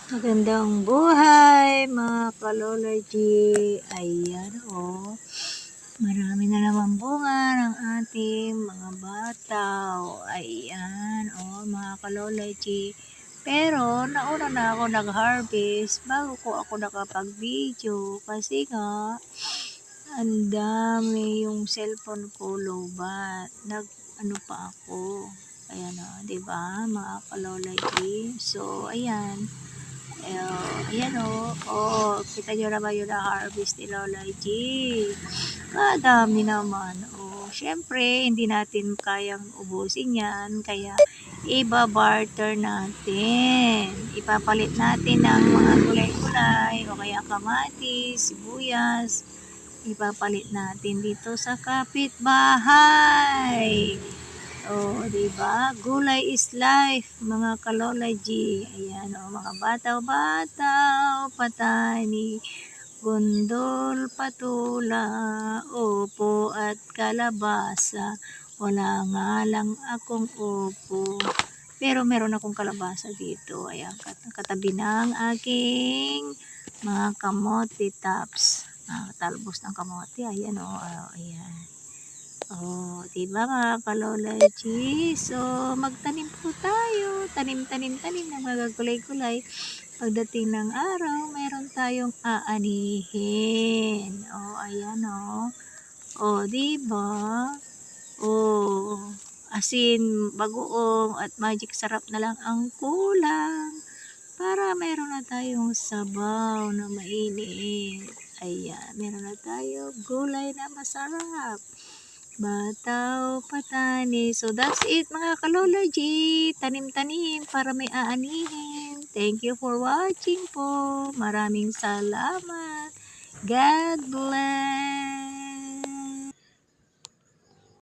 Magandang buhay mga kalology. Ayan marami na naman bunga ng ating mga bataw. Ayan mga kalology. Pero nauna na ako nag-harvest bago ko ako nakapag-video kasi nga ang dami yung cellphone ko lowbat. Nag-ano pa ako. Ayan diba mga kalology. So ayan. Ayan kita nyo naman yung na-harvest ni Lola G. Kadami naman. Syempre, hindi natin kayang ubusin yan. Kaya, iba-barter natin. Ipapalit natin ng mga gulay-gulay o kaya kamatis, sibuyas. Ipapalit natin dito sa kapitbahay. Diba? Gulay is life, mga kalology. Ayan, mga bataw-bataw, patani, gundol, patula, opo, at kalabasa. Wala nga lang akong opo. Pero meron akong kalabasa dito. Ayan, katabi ng aking mga kamote tops. Talbos ng kamote. Ayan ayan. Diba mga kalology? So, magtanim po tayo. Tanim ng mga gulay-gulay. Pagdating ng araw, meron tayong aanihin. Ayan diba? Asin, bagoong at magic sarap na lang ang kulang. Para meron na tayong sabaw na mainit. Ayan, meron na tayong gulay na masarap. Bataw, patani. So, that's it mga kalology. Tanim-tanim para may aanihin. Thank you for watching po. Maraming salamat. God bless.